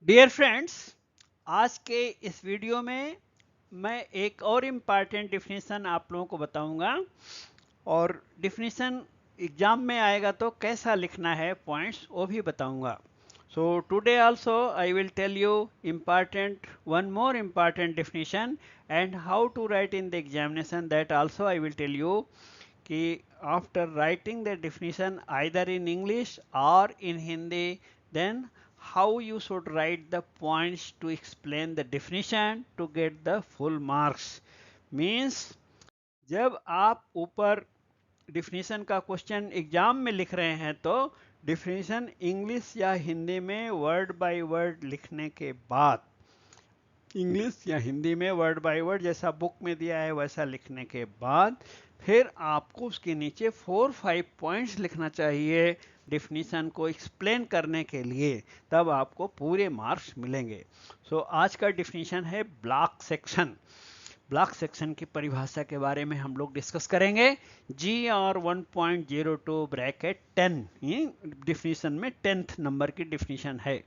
Dear friends, आज के इस वीडियो में मैं एक और इम्पॉर्टेंट डिफिनीशन आप लोगों को बताऊंगा और डिफिनीशन एग्जाम में आएगा तो कैसा लिखना है पॉइंट्स वो भी बताऊंगा. So today also I will tell you one more important definition and how to write in the examination. That also I will tell you कि after writing the definition either in English or in Hindi, then how you should write the points to explain the definition to get the full marks. Means जब आप ऊपर definition का question exam में लिख रहे हैं तो डिफिनीशन इंग्लिश या हिंदी में वर्ड बाय वर्ड लिखने के बाद, इंग्लिश या हिंदी में वर्ड बाय वर्ड जैसा बुक में दिया है वैसा लिखने के बाद फिर आपको उसके नीचे 4-5 पॉइंट्स लिखना चाहिए डिफिनीशन को एक्सप्लेन करने के लिए, तब आपको पूरे मार्क्स मिलेंगे. सो आज का डिफिनीशन है ब्लॉक सेक्शन. ब्लॉक सेक्शन की परिभाषा के बारे में हम लोग डिस्कस करेंगे. GR 1.02 ब्रैकेट 10 डिफिनीशन में 10th नंबर की डिफिनीशन है.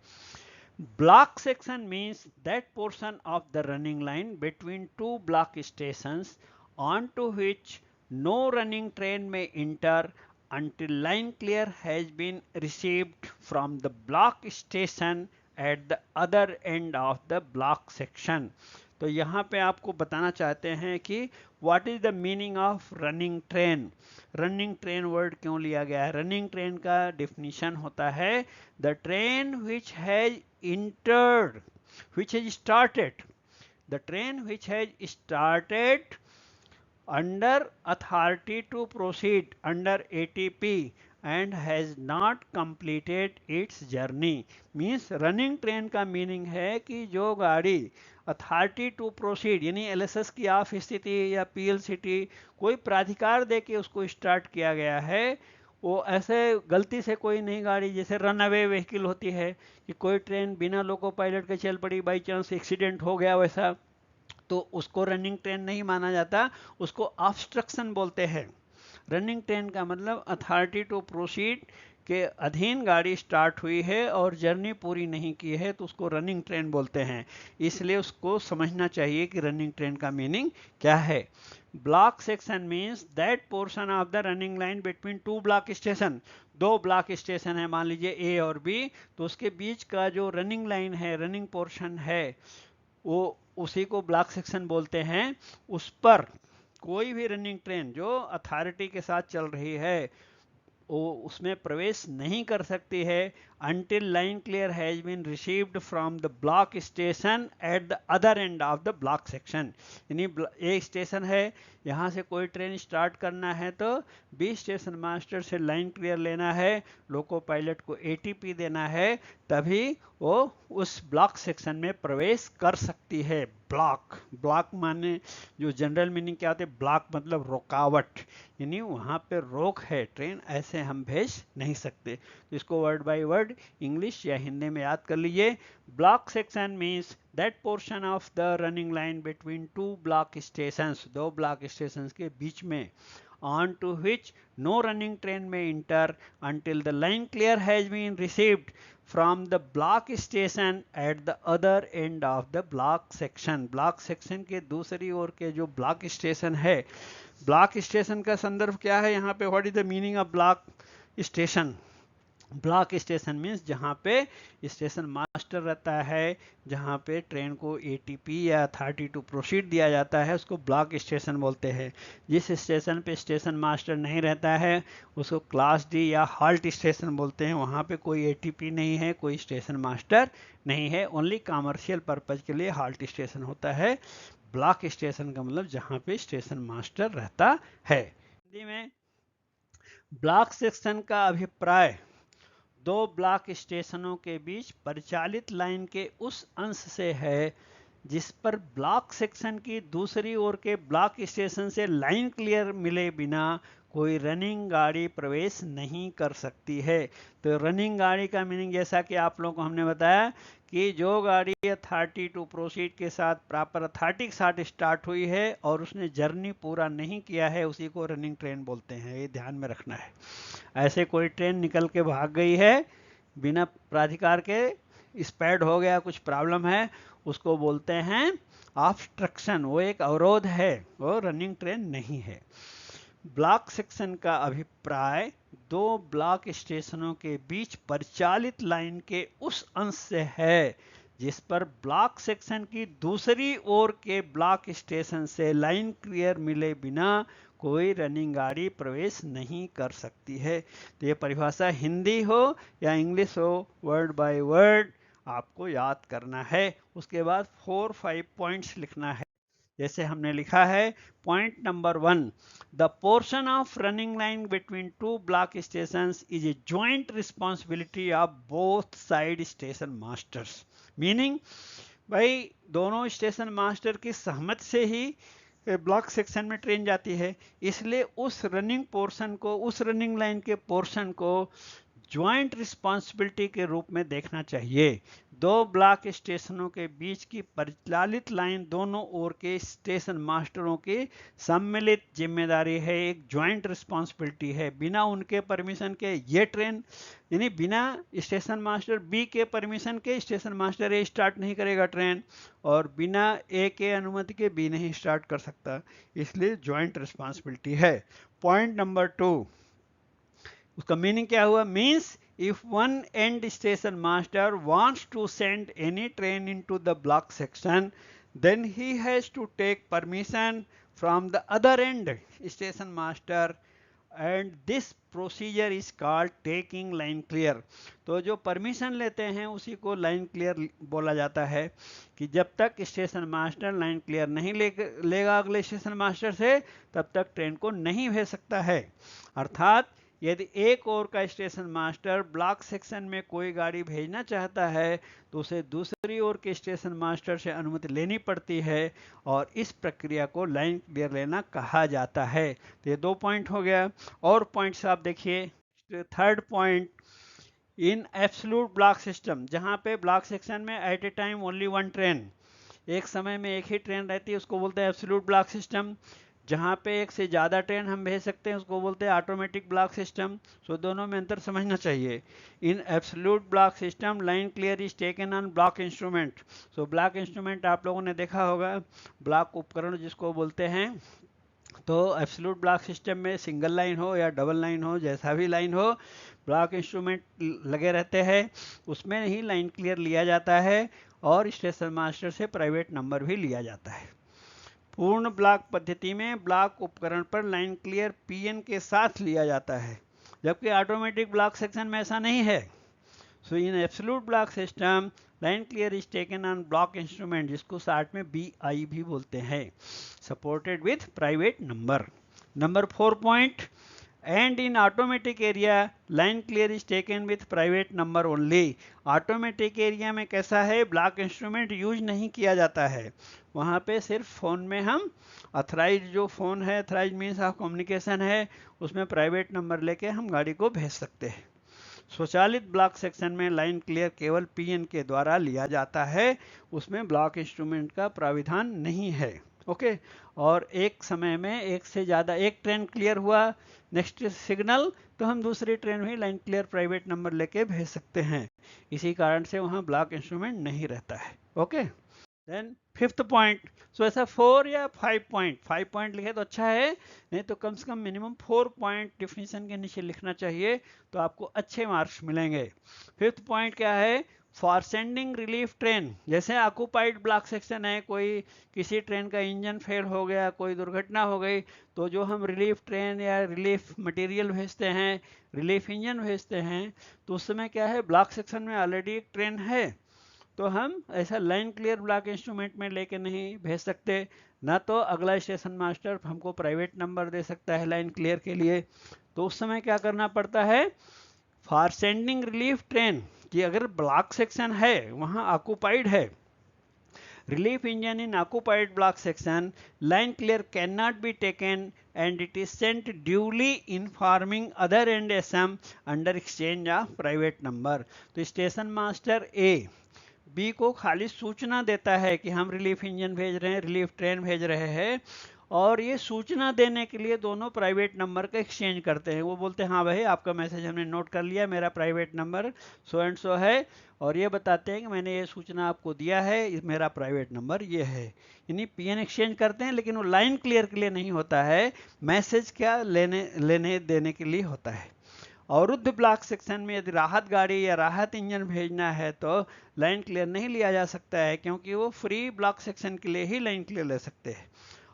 Block section means that portion of the running line between two block stations onto which no running train may enter until line clear has been received from the block station at the other end of the block section. तो यहाँ पे आपको बताना चाहते हैं कि what is the meaning of running train. Running train word क्यों लिया गया है? रनिंग ट्रेन का डिफिनीशन होता है the train which has entered, which has started, the train which has started under authority to proceed under ATP and has not completed its journey. Means running train का meaning है कि जो गाड़ी authority to proceed यानी LSS की of स्थिति या पीएलसीटी कोई प्राधिकार दे के उसको स्टार्ट किया गया है, वो ऐसे गलती से कोई नई गाड़ी जैसे रन अवे व्हीकल होती है कि कोई ट्रेन बिना लोको पायलट के चल पड़ी, बाई चांस एक्सीडेंट हो गया वैसा, तो उसको रनिंग ट्रेन नहीं माना जाता, उसको ऑब्स्ट्रक्शन बोलते हैं. रनिंग ट्रेन का मतलब अथॉरिटी टू प्रोसीड के अधीन गाड़ी स्टार्ट हुई है और जर्नी पूरी नहीं की है तो उसको रनिंग ट्रेन बोलते हैं. इसलिए उसको समझना चाहिए कि रनिंग ट्रेन का मीनिंग क्या है. Block section means that portion of the running line between two block station. दो ब्लॉक स्टेशन है, मान लीजिए ए और बी, तो उसके बीच का जो रनिंग लाइन है, रनिंग पोर्शन है, वो उसी को ब्लॉक सेक्शन बोलते हैं. उस पर कोई भी रनिंग ट्रेन जो अथॉरिटी के साथ चल रही है वो उसमें प्रवेश नहीं कर सकती है until line clear has been received from the block station at the other end of the block section. यानी एक स्टेशन है, यहाँ से कोई ट्रेन स्टार्ट करना है तो बी स्टेशन मास्टर से लाइन क्लियर लेना है, लोको पायलट को एटीपी देना है, तभी वो उस ब्लॉक सेक्शन में प्रवेश कर सकती है. ब्लॉक, ब्लॉक माने जो जनरल मीनिंग क्या होते हैं, ब्लॉक मतलब रुकावट, यानी वहाँ पे रोक है, ट्रेन ऐसे हम भेज नहीं सकते. तो इसको वर्ड बाय वर्ड इंग्लिश या हिंदी में याद कर लीजिए. Block section means that portion of the running line between two block stations, दो ब्लॉक स्टेशंस के बीच में, on to which no running train may enter until the line clear has been received from the block station at the other end of the block section. Block section के दूसरी ओर के जो block station है, block station का संदर्भ क्या है यहाँ पे? What is the meaning of block station? Block station means जहाँ पे स्टेशन मास्टर रहता है, जहाँ पे ट्रेन को एटीपी या अथॉरिटी टू प्रोसीड दिया जाता है, उसको ब्लॉक स्टेशन बोलते हैं. जिस स्टेशन पे स्टेशन मास्टर नहीं रहता है उसको क्लास डी या हॉल्ट स्टेशन बोलते हैं. वहाँ पे कोई एटीपी नहीं है, कोई स्टेशन मास्टर नहीं है, ओनली कॉमर्शियल पर्पज के लिए हॉल्ट स्टेशन होता है. ब्लॉक स्टेशन का मतलब जहाँ पे स्टेशन मास्टर रहता है. हिंदी में ब्लॉक सेक्शन का अभिप्राय दो ब्लॉक स्टेशनों के बीच परिचालित लाइन के उस अंश से है जिस पर ब्लॉक सेक्शन की दूसरी ओर के ब्लॉक स्टेशन से लाइन क्लियर मिले बिना कोई रनिंग गाड़ी प्रवेश नहीं कर सकती है. तो रनिंग गाड़ी का मीनिंग जैसा कि आप लोगों को हमने बताया कि जो गाड़ी अथॉरिटी टू प्रोसीड के साथ, प्रॉपर अथॉरिटी के साथ स्टार्ट हुई है और उसने जर्नी पूरा नहीं किया है, उसी को रनिंग ट्रेन बोलते हैं. ये ध्यान में रखना है. ऐसे कोई ट्रेन निकल के भाग गई है बिना प्राधिकार के स्पैड हो गया, कुछ प्रॉब्लम है, उसको बोलते हैं ऑब्स्ट्रक्शन। वो एक अवरोध है, वो रनिंग ट्रेन नहीं है। ब्लॉक सेक्शन का अभिप्राय दो ब्लॉक स्टेशनों के बीच परिचालित लाइन के उस अंश से है जिस पर ब्लॉक सेक्शन की दूसरी ओर के ब्लॉक स्टेशन से लाइन क्लियर मिले बिना कोई रनिंग गाड़ी प्रवेश नहीं कर सकती है। तो ये परिभाषा हिंदी हो या इंग्लिश हो, वर्ड बाय वर्ड आपको याद करना है। उसके बाद 4-5 पॉइंट्स लिखना है। जैसे हमने लिखा है, point number 1, the portion of running line between two block stations is a joint responsibility of both side station masters. Meaning, भाई दोनों स्टेशन मास्टर की सहमति से ही ब्लॉक सेक्शन में ट्रेन जाती है, इसलिए उस रनिंग पोर्शन को, उस रनिंग लाइन के पोर्शन को ज्वाइंट रिस्पॉन्सिबिलिटी के रूप में देखना चाहिए। दो ब्लॉक स्टेशनों के बीच की परिचालित लाइन दोनों ओर के स्टेशन मास्टरों की सम्मिलित जिम्मेदारी है, एक ज्वाइंट रिस्पॉन्सिबिलिटी है। बिना उनके परमिशन के ये ट्रेन, यानी बिना स्टेशन मास्टर बी के परमिशन के स्टेशन मास्टर ए स्टार्ट नहीं करेगा ट्रेन, और बिना ए के अनुमति के बी नहीं स्टार्ट कर सकता, इसलिए ज्वाइंट रिस्पॉन्सिबिलिटी है। पॉइंट नंबर 2, उसका मीनिंग क्या हुआ? Means if one end station master wants to send any train into the block section, then he has to take permission from the other end station master, and this procedure is called taking line clear. तो जो permission लेते हैं उसी को line clear बोला जाता है, कि जब तक स्टेशन मास्टर लाइन क्लियर नहीं लेगा अगले स्टेशन मास्टर से, तब तक ट्रेन को नहीं भेज सकता है। अर्थात यदि एक और का स्टेशन मास्टर ब्लॉक सेक्शन में कोई गाड़ी भेजना चाहता है तो उसे दूसरी ओर के स्टेशन मास्टर से अनुमति लेनी पड़ती है, और इस प्रक्रिया को लाइन क्लियर लेना कहा जाता है। तो ये 2 पॉइंट हो गया। और पॉइंट्स आप देखिए, third point, in absolute block system, जहां पे ब्लॉक सेक्शन में at a time only one train, एक समय में एक ही ट्रेन रहती है, उसको बोलते हैं एब्सोल्यूट ब्लॉक सिस्टम। जहाँ पे एक से ज़्यादा ट्रेन हम भेज सकते हैं उसको बोलते हैं ऑटोमेटिक ब्लॉक सिस्टम। सो दोनों में अंतर समझना चाहिए। इन absolute block system line clear is taken on block instrument. So block instrument आप लोगों ने देखा होगा, ब्लॉक उपकरण जिसको बोलते हैं। तो एब्सोल्यूट ब्लॉक सिस्टम में सिंगल लाइन हो या डबल लाइन हो, जैसा भी लाइन हो, ब्लॉक इंस्ट्रूमेंट लगे रहते हैं, उसमें ही लाइन क्लियर लिया जाता है, और स्टेशन मास्टर से प्राइवेट नंबर भी लिया जाता है। पूर्ण ब्लॉक पद्धति में ब्लॉक उपकरण पर लाइन क्लियर पीएन के साथ लिया जाता है, जबकि ऑटोमेटिक ब्लॉक सेक्शन में ऐसा नहीं है। So in absolute block system line clear is taken on block instrument, जिसको शार्ट में बीआई भी बोलते हैं, supported with private number. Number 4 point, and in automatic area line clear is taken with private number only. Automatic area में कैसा है, block instrument use नहीं किया जाता है, वहाँ पे सिर्फ फ़ोन में हम अथराइज, जो फ़ोन है अथराइज मीन्स ऑफ कम्युनिकेशन है, उसमें प्राइवेट नंबर लेके हम गाड़ी को भेज सकते हैं। स्वचालित ब्लॉक सेक्शन में लाइन क्लियर केवल पीएन के द्वारा लिया जाता है, उसमें ब्लॉक इंस्ट्रूमेंट का प्राविधान नहीं है। ओके, और एक समय में एक से ज़्यादा, एक ट्रेन क्लियर हुआ, नेक्स्ट सिग्नल, तो हम दूसरी ट्रेन भी लाइन क्लियर प्राइवेट नंबर लेके भेज सकते हैं, इसी कारण से वहाँ ब्लॉक इंस्ट्रूमेंट नहीं रहता है। Okay, then 5th point. सो ऐसा 4 या 5 पॉइंट, 5 पॉइंट लिखे तो अच्छा है, नहीं तो कम से कम मिनिमम 4 पॉइंट डिफिनीशन के नीचे लिखना चाहिए, तो आपको अच्छे मार्क्स मिलेंगे। 5th पॉइंट क्या है, फॉर सेंडिंग रिलीफ ट्रेन। जैसे ऑक्यूपाइड ब्लॉक सेक्शन है, कोई किसी ट्रेन का इंजन फेल हो गया, कोई दुर्घटना हो गई, तो जो हम रिलीफ ट्रेन या रिलीफ मटेरियल भेजते हैं, रिलीफ इंजन भेजते हैं, तो उस समय क्या है, ब्लॉक सेक्शन में ऑलरेडी एक ट्रेन है, तो हम ऐसा लाइन क्लियर ब्लॉक इंस्ट्रूमेंट में लेके नहीं भेज सकते, ना तो अगला स्टेशन मास्टर हमको प्राइवेट नंबर दे सकता है लाइन क्लियर के लिए। तो उस समय क्या करना पड़ता है, फॉर सेंडिंग रिलीफ ट्रेन, कि अगर ब्लॉक सेक्शन है वहाँ ऑक्यूपाइड है, relief engine in occupied block section, line clear cannot be taken and it is sent duly informing other end SM under exchange of private number. तो station master A B को खाली सूचना देता है कि हम रिलीफ इंजन भेज रहे हैं, रिलीफ ट्रेन भेज रहे हैं, और ये सूचना देने के लिए दोनों प्राइवेट नंबर का एक्सचेंज करते हैं। वो बोलते हैं हाँ भाई आपका मैसेज हमने नोट कर लिया, मेरा private number so and so है, और ये बताते हैं कि मैंने ये सूचना आपको दिया है, मेरा प्राइवेट नंबर ये है। यानी पीएन एक्सचेंज करते हैं, लेकिन वो लाइन क्लियर के लिए नहीं होता है, मैसेज क्या लेने लेने देने के लिए होता है। अवरुद्ध ब्लॉक सेक्शन में यदि राहत गाड़ी या राहत इंजन भेजना है तो लाइन क्लियर नहीं लिया जा सकता है, क्योंकि वो फ्री ब्लॉक सेक्शन के लिए ही लाइन क्लियर ले सकते हैं,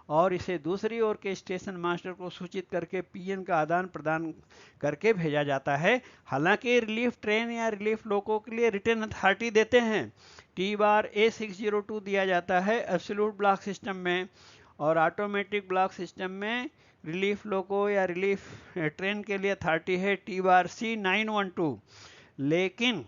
और इसे दूसरी ओर के स्टेशन मास्टर को सूचित करके पीएन का आदान प्रदान करके भेजा जाता है। हालांकि रिलीफ ट्रेन या रिलीफ लोको के लिए रिटर्न अथॉरिटी देते हैं। T/A602 दिया जाता है एब्सोल्यूट ब्लॉक सिस्टम में, और ऑटोमेटिक ब्लॉक सिस्टम में रिलीफ लोको या रिलीफ ट्रेन के लिए अथॉरिटी है T/C912। लेकिन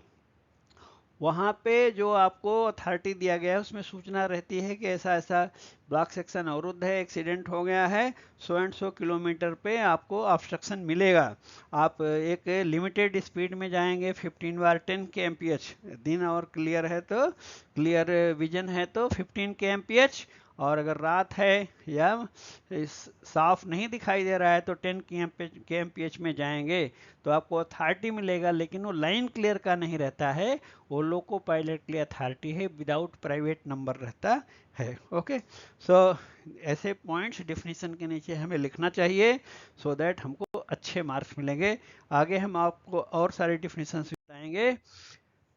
वहाँ पे जो आपको अथॉरिटी दिया गया है उसमें सूचना रहती है कि ऐसा ऐसा ब्लॉक सेक्शन अवरुद्ध है, एक्सीडेंट हो गया है, सो एंड सो किलोमीटर पे आपको ऑब्स्ट्रक्शन मिलेगा। आप एक लिमिटेड स्पीड में जाएंगे 15/10 kmph, दिन और क्लियर है तो क्लियर विजन है तो 15 kmph, और अगर रात है या साफ नहीं दिखाई दे रहा है तो 10 kmph में जाएंगे तो आपको अथॉरिटी मिलेगा, लेकिन वो लाइन क्लियर का नहीं रहता है, वो लोको पायलट के लिए अथॉरिटी है, विदाउट प्राइवेट नंबर रहता है। ओके, सो ऐसे पॉइंट्स डिफिनीशन के नीचे हमें लिखना चाहिए, सो दैट हमको अच्छे मार्क्स मिलेंगे। आगे हम आपको और सारे डिफिनीशन बताएंगे।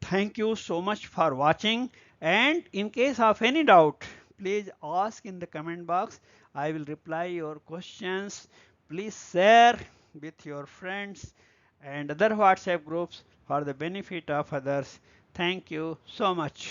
Thank you so much for watching, and in case of any doubt please ask in the comment box. I will reply your questions. Please share with your friends and other WhatsApp groups for the benefit of others. Thank you so much.